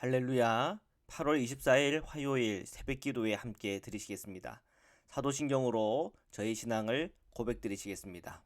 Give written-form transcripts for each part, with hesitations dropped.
할렐루야. 8월 24일 화요일 새벽 기도에 함께 드리시겠습니다. 사도신경으로 저희 신앙을 고백드리시겠습니다.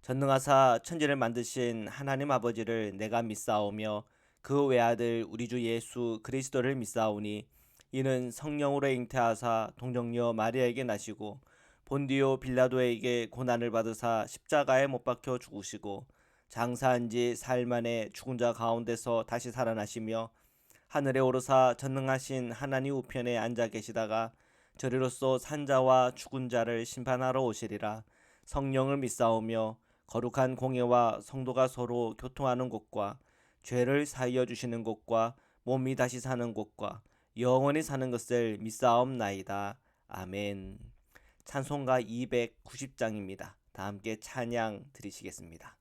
전능하사 천지를 만드신 하나님 아버지를 내가 믿사오며 그 외아들 우리 주 예수 그리스도를 믿사오니 이는 성령으로 잉태하사 동정녀 마리아에게 나시고 본디오 빌라도에게 고난을 받으사 십자가에 못 박혀 죽으시고 장사한 지 사흘 만에 죽은 자 가운데서 다시 살아나시며 하늘에 오르사 전능하신 하나님 우편에 앉아 계시다가 저리로서 산자와 죽은 자를 심판하러 오시리라. 성령을 믿사오며 거룩한 공예와 성도가 서로 교통하는 곳과 죄를 사하여 주시는 곳과 몸이 다시 사는 곳과 영원히 사는 것을 믿사옵나이다. 아멘. 찬송가 290장입니다. 다 함께 찬양 드리시겠습니다.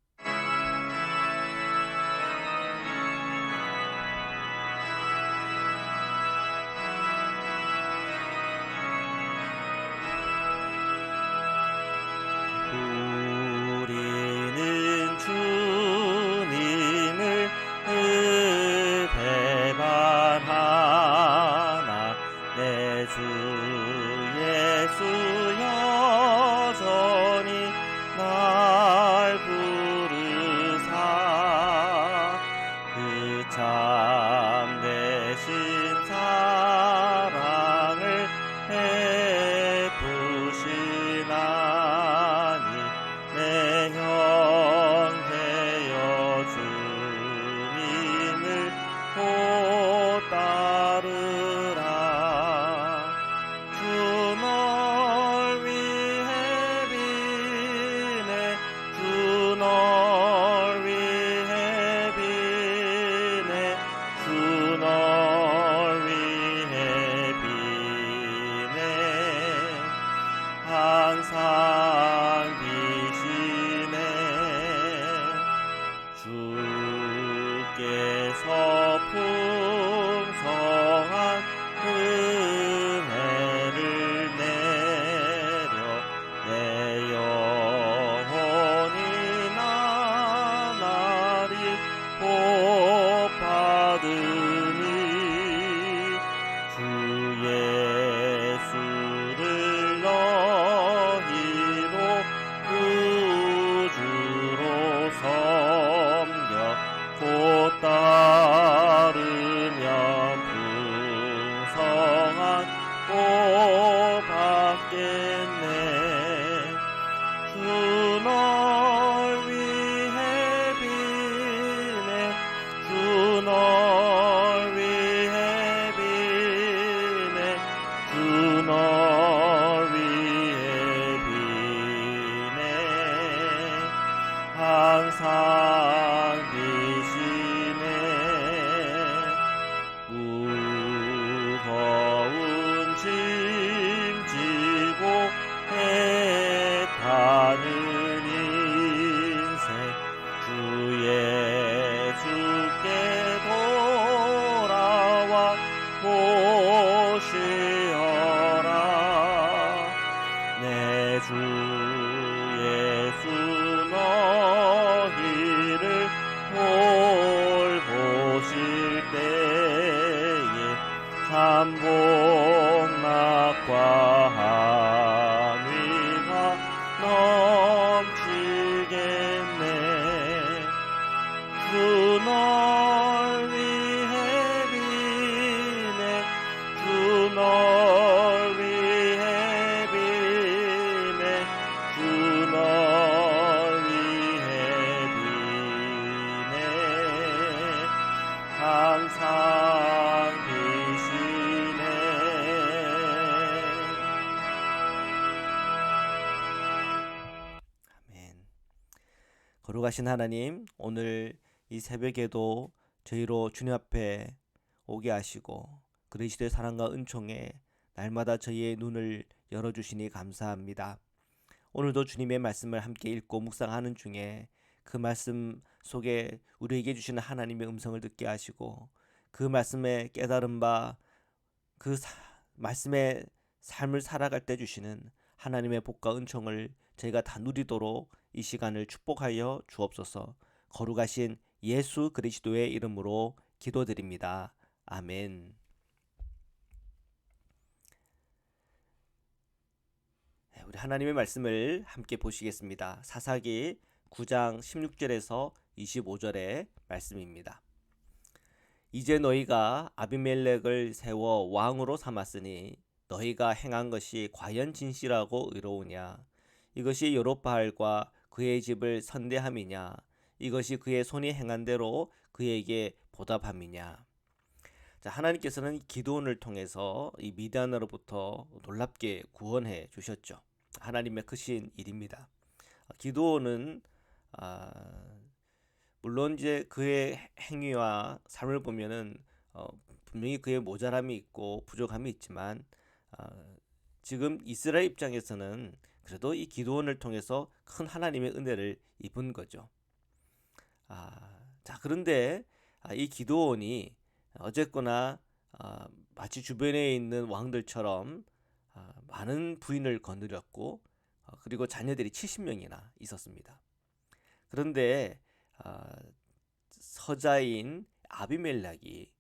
우리는 주님을 배반하나 내 주 예수 여전히 날 부르사 그 참되신 사랑을 베푸시나니 내 형제여 주님을 곧 따르라. 주 널 위해 비네 주 널 위해 비네 주 널 위해 비네 항상 비시네 주께서 풍성한 은혜를 내려 내 영혼이 나날이 복 받으니 주 예수를 너희도 구주로 섬겨 곧 따르면 풍성한 복 받겠네. 주 널 위해 비네 주 널 위해 비네 주 널 위해 비네 항상 비시네 무거운 짐 지고 애타는 인생 주 예수께 돌아와 보시어라. 내 주 예수 너희를 돌보실 때에 참복락과 함의가 넘치겠네. 주 널 위해 비네 주 널 위해 비네 주 널 위해 비네 항상 비시네. 아멘. 거룩하신 하나님, 오늘 이 새벽에도 저희로 주님 앞에 오게 하시고 그리스도의 사랑과 은총에 날마다 저희의 눈을 열어주시니 감사합니다. 오늘도 주님의 말씀을 함께 읽고 묵상하는 중에 그 말씀 속에 우리에게 주시는 하나님의 음성을 듣게 하시고 그 말씀에 깨달은 바 그 말씀의 삶을 살아갈 때 주시는 하나님의 복과 은총을 저희가 다 누리도록 이 시간을 축복하여 주옵소서. 거룩하신 예수 그리스도의 이름으로 기도드립니다. 아멘. 우리 하나님의 말씀을 함께 보시겠습니다. 사사기 9장 16절에서 25절의 말씀입니다. 이제 너희가 아비멜렉을 세워 왕으로 삼았으니 너희가 행한 것이 과연 진실하고 의로우냐? 이것이 여롯바알과 그의 집을 선대함이냐? 이것이 그의 손이 행한 대로 그에게 보답함이냐? 자, 하나님께서는 기드온을 통해서 이 미디안으로부터 놀랍게 구원해 주셨죠. 하나님의 크신 일입니다. 기드온은 물론 이제 그의 행위와 삶을 보면은 분명히 그의 모자람이 있고 부족함이 있지만 지금 이스라엘 입장에서는 그래도 이 기드온을 통해서 큰 하나님의 은혜를 입은 거죠. 자, 그런데 이 기드온이 어쨌거나 마치 주변에 있는 왕들처럼 많은 부인을 거느렸고 그리고 자녀들이 70명이나 있었습니다. 그런데 서자인 아비멜렉이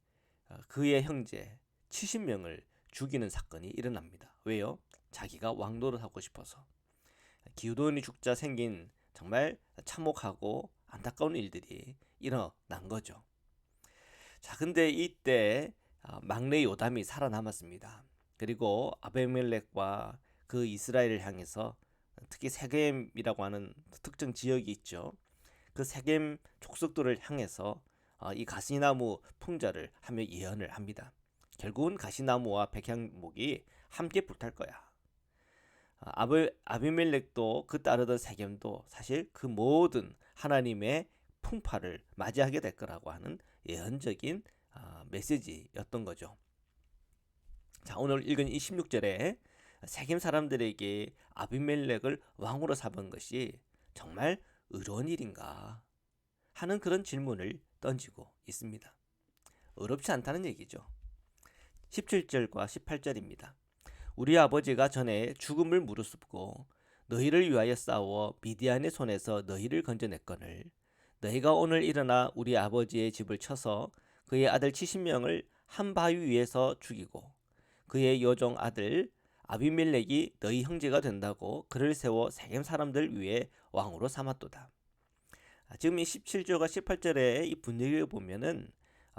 그의 형제 70명을 죽이는 사건이 일어납니다. 왜요? 자기가 왕노릇 하고 싶어서. 기드온이 죽자 생긴 정말 참혹하고 안타까운 일들이 일어난 거죠. 자, 근데 이때 막내 요담이 살아남았습니다. 그리고 아비멜렉과 그 이스라엘을 향해서 특히 세겜이라고 하는 특정 지역이 있죠. 그 세겜 족속들을 향해서 이 가시나무 풍자를 하며 예언을 합니다. 결국은 가시나무와 백향목이 함께 불탈 거야. 아비멜렉도 그 따르던 세겜도 사실 그 모든 하나님의 풍파를 맞이하게 될 거라고 하는 예언적인 메시지였던 거죠. 자, 오늘 읽은 이 16절에 세겜 사람들에게 아비멜렉을 왕으로 삼은 것이 정말 의로운 일인가 하는 그런 질문을 던지고 있습니다. 어렵지 않다는 얘기죠. 17절과 18절입니다. 우리 아버지가 전에 죽음을 무릅쓰고 너희를 위하여 싸워 미디안의 손에서 너희를 건져냈거늘 너희가 오늘 일어나 우리 아버지의 집을 쳐서 그의 아들 70명을 한 바위 위에서 죽이고 그의 여종 아들 아비멜렉이 너희 형제가 된다고 그를 세워 세겜 사람들 위에 왕으로 삼았도다. 지금 이 17절과 18절의 이 분위기를 보면은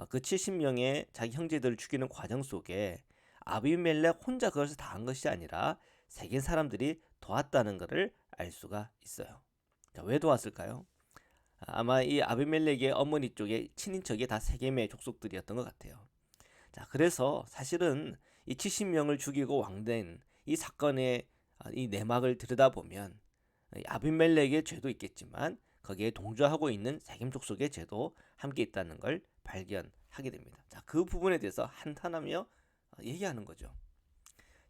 그 70명의 자기 형제들을 죽이는 과정 속에 아비멜렉 혼자 그것을 다 한 것이 아니라 세겜 사람들이 도왔다는 것을 알 수가 있어요. 자, 왜 도왔을까요? 아마 이 아비멜렉의 어머니 쪽에 친인척이 다 세겜의 족속들이었던 것 같아요. 자, 그래서 사실은 이 70명을 죽이고 왕된 이 사건의 이 내막을 들여다보면 아비멜렉의 죄도 있겠지만 거기에 동조하고 있는 세겜 족속의 죄도 함께 있다는 걸 발견하게 됩니다. 자, 그 부분에 대해서 한탄하며 얘기하는 거죠.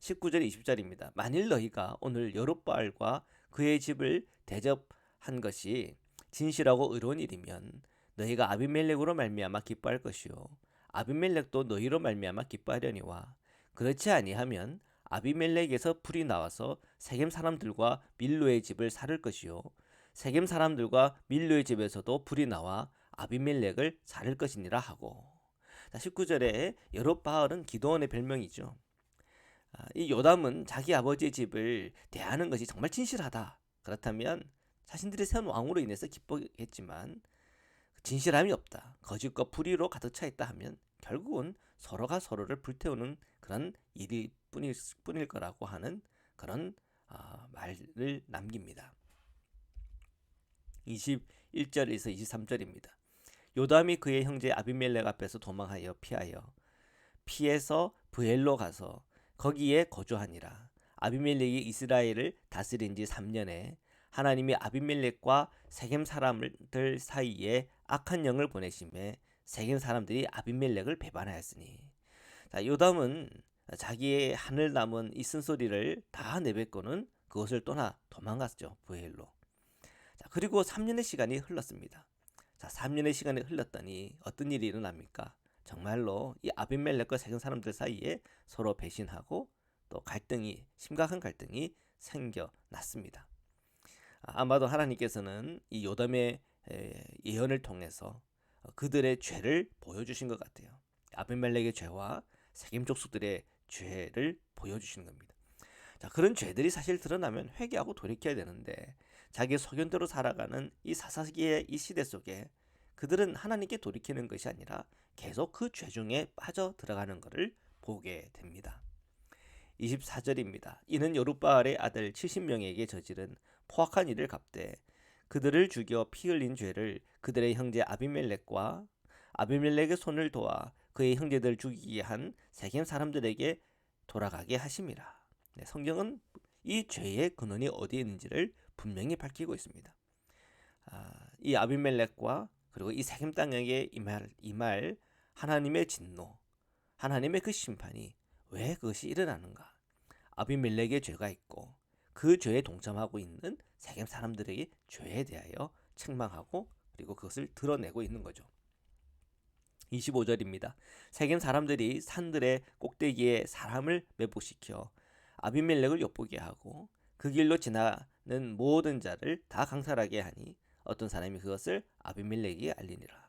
19절 20절입니다. 만일 너희가 오늘 여롯바알과 그의 집을 대접한 것이 진실하고 의로운 일이면 너희가 아비멜렉으로 말미암아 기뻐할 것이요 아비멜렉도 너희로 말미암아 기뻐하려니와 그렇지 아니하면 아비멜렉에서 불이 나와서 세겜 사람들과 밀로의 집을 살을 것이요 세겜 사람들과 밀로의 집에서도 불이 나와 아비멜렉을 살을 것이니라 하고. 자, 19절에 여롯바알은 기드온의 별명이죠. 이 요담은 자기 아버지의 집을 대하는 것이 정말 진실하다. 그렇다면 자신들이 세운 왕으로 인해서 기뻐했지만 진실함이 없다. 거짓과 불의로 가득 차 있다 하면 결국은 서로가 서로를 불태우는 그런 일일 뿐일 거라고 하는 그런 말을 남깁니다. 21절에서 23절입니다. 요담이 그의 형제 아비멜렉 앞에서 도망하여 피해서 브엘로 가서 거기에 거주하니라. 아비멜렉이 이스라엘을 다스린 지 3년에 하나님이 아비멜렉과 세겜 사람들 사이에 악한 영을 보내심에 세겜 사람들이 아비멜렉을 배반하였으니. 자, 요담은 자기의 하늘 남은 이 쓴소리를 다 내뱉고는 그것을 떠나 도망갔죠. 브엘로. 자, 그리고 3년의 시간이 흘렀습니다. 자, 3년의 시간이 흘렀더니 어떤 일이 일어납니까? 정말로 이 아비멜렉과 세겜 사람들 사이에 서로 배신하고 또 심각한 갈등이 생겨났습니다. 아마도 하나님께서는 이 요담의 예언을 통해서 그들의 죄를 보여주신 것 같아요. 아비멜렉의 죄와 세겜 족속들의 죄를 보여주시는 겁니다. 자, 그런 죄들이 사실 드러나면 회개하고 돌이켜야 되는데 자기 소견대로 살아가는 이 사사기의 이 시대 속에 그들은 하나님께 돌이키는 것이 아니라 계속 그 죄 중에 빠져 들어가는 것을 보게 됩니다. 24절입니다. 이는 여룻바알의 아들 70명에게 저지른 포악한 일을 갚되 그들을 죽여 피 흘린 죄를 그들의 형제 아비멜렉과 아비멜렉의 손을 도와 그의 형제들 죽이게 한 세겜 사람들에게 돌아가게 하심이라. 네, 성경은 이 죄의 근원이 어디에 있는지를 분명히 밝히고 있습니다. 이 아비멜렉과 그리고 이 세겜 땅에게 임할 하나님의 진노, 하나님의 그 심판이 왜 그것이 일어나는가? 아비멜렉의 죄가 있고 그 죄에 동참하고 있는 세겜 사람들에게 죄에 대하여 책망하고 그리고 그것을 드러내고 있는 거죠. 25절입니다. 세겜 사람들이 산들의 꼭대기에 사람을 매복시켜 아비멜렉을 엿보게 하고 그 길로 지나는 모든 자를 다 강살하게 하니 어떤 사람이 그것을 아비멜렉에게 알리니라.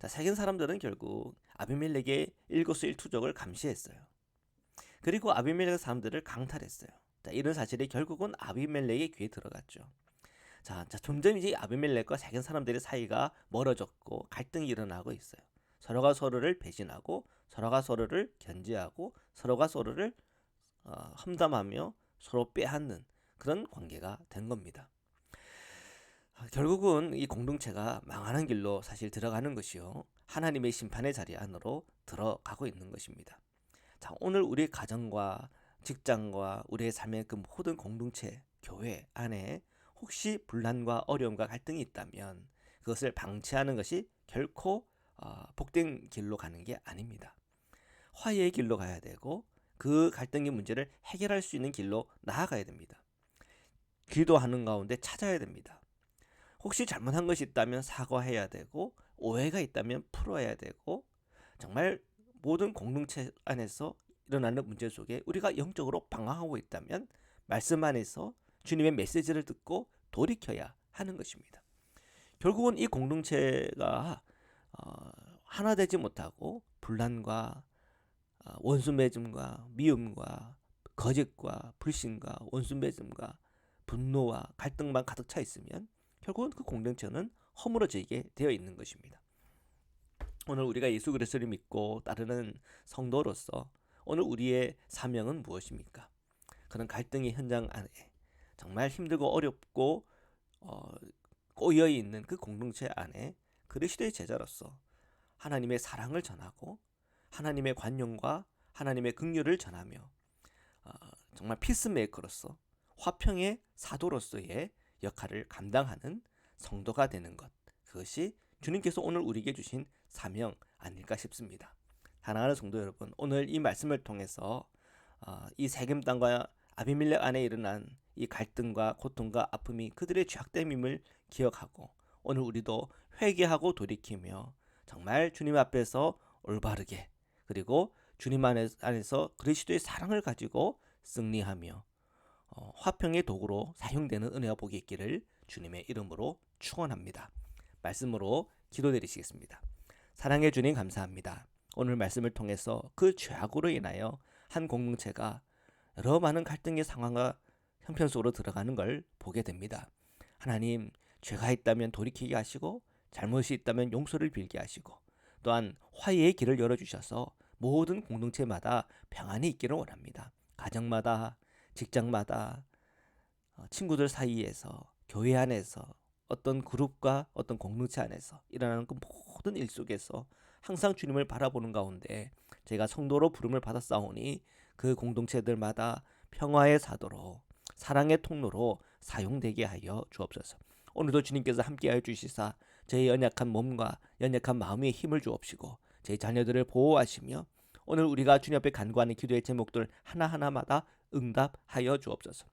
자, 세겜 사람들은 결국 아비멜렉의 일거수일투족을 감시했어요. 그리고 아비멜렉 사람들을 강탈했어요. 자, 이런 사실이 결국은 아비멜렉의 귀에 들어갔죠. 자, 점점 이제 아비멜렉과 세겜 사람들의 사이가 멀어졌고 갈등이 일어나고 있어요. 서로가 서로를 배신하고 서로가 서로를 견제하고 서로가 서로를 험담하며 서로 빼앗는 그런 관계가 된 겁니다. 결국은 이 공동체가 망하는 길로 사실 들어가는 것이요. 하나님의 심판의 자리 안으로 들어가고 있는 것입니다. 자, 오늘 우리 가정과 직장과 우리의 삶의 그 모든 공동체, 교회 안에 혹시 분란과 어려움과 갈등이 있다면 그것을 방치하는 것이 결코 복된 길로 가는 게 아닙니다. 화해의 길로 가야 되고 그 갈등의 문제를 해결할 수 있는 길로 나아가야 됩니다. 기도하는 가운데 찾아야 됩니다. 혹시 잘못한 것이 있다면 사과해야 되고 오해가 있다면 풀어야 되고 정말 모든 공동체 안에서 일어나는 문제 속에 우리가 영적으로 방황하고 있다면 말씀 안에서 주님의 메시지를 듣고 돌이켜야 하는 것입니다. 결국은 이 공동체가 하나 되지 못하고 분란과 원수 맺음과 미움과 거짓과 불신과 원수 맺음과 분노와 갈등만 가득 차 있으면 결국은 그 공동체는 허물어지게 되어 있는 것입니다. 오늘 우리가 예수 그리스도를 믿고 따르는 성도로서 오늘 우리의 사명은 무엇입니까? 그런 갈등의 현장 안에 정말 힘들고 어렵고 꼬여 있는 그 공동체 안에 그리스도의 제자로서 하나님의 사랑을 전하고 하나님의 관용과 하나님의 긍휼을 전하며 정말 피스메이커로서 화평의 사도로서의 역할을 감당하는 성도가 되는 것, 그것이 주님께서 오늘 우리에게 주신 사명 아닐까 싶습니다. 사랑하는 성도 여러분, 오늘 이 말씀을 통해서 이 세겜 땅과 아비멜렉 안에 일어난 이 갈등과 고통과 아픔이 그들의 죄악됨임을 기억하고 오늘 우리도 회개하고 돌이키며 정말 주님 앞에서 올바르게 그리고 주님 안에서 그리스도의 사랑을 가지고 승리하며 화평의 도구로 사용되는 은혜와 복이 있기를 주님의 이름으로 축원합니다. 말씀으로 기도드리시겠습니다. 사랑해 주님 감사합니다. 오늘 말씀을 통해서 그 죄악으로 인하여 한 공동체가 여러 많은 갈등의 상황과 형편 속으로 들어가는 걸 보게 됩니다. 하나님, 죄가 있다면 돌이키게 하시고 잘못이 있다면 용서를 빌게 하시고 또한 화해의 길을 열어주셔서 모든 공동체마다 평안이 있기를 원합니다. 가정마다, 직장마다, 친구들 사이에서, 교회 안에서, 어떤 그룹과 어떤 공동체 안에서 일어나는 그 모든 일 속에서 항상 주님을 바라보는 가운데 제가 성도로 부름을 받았사오니 그 공동체들마다 평화의 사도로 사랑의 통로로 사용되게 하여 주옵소서. 오늘도 주님께서 함께하여 주시사 저희 연약한 몸과 연약한 마음에 힘을 주옵시고 저희 자녀들을 보호하시며 오늘 우리가 주님 앞에 간구하는 기도의 제목들 하나하나마다 응답하여 주옵소서.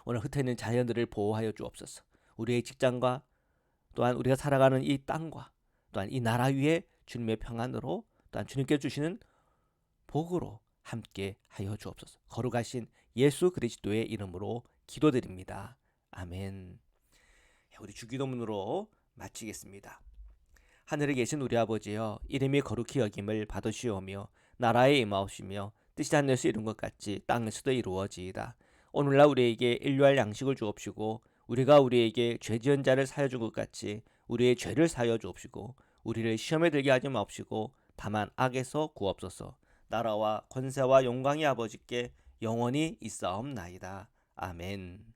오늘 흩어있는 자녀들을 보호하여 주옵소서. 우리의 직장과 또한 우리가 살아가는 이 땅과 또한 이 나라 위에 주님의 평안으로 또한 주님께 주시는 복으로 함께 하여 주옵소서. 거룩하신 예수 그리스도의 이름으로 기도드립니다. 아멘. 우리 주기도문으로 마치겠습니다. 하늘에 계신 우리 아버지여, 이름이 거룩히 여김을 받으시오며 나라에 임하옵시며 뜻이 하늘에서 이룬 것 같이 땅에서도 이루어지이다. 오늘날 우리에게 인류할 양식을 주옵시고 우리가 우리에게 죄 지은 자를 사여 준 것 같이 우리의 죄를 사여 주옵시고 우리를 시험에 들게 하지 마옵시고 다만 악에서 구옵소서. 나라와 권세와 영광이 아버지께 영원히 있사옵나이다. 아멘.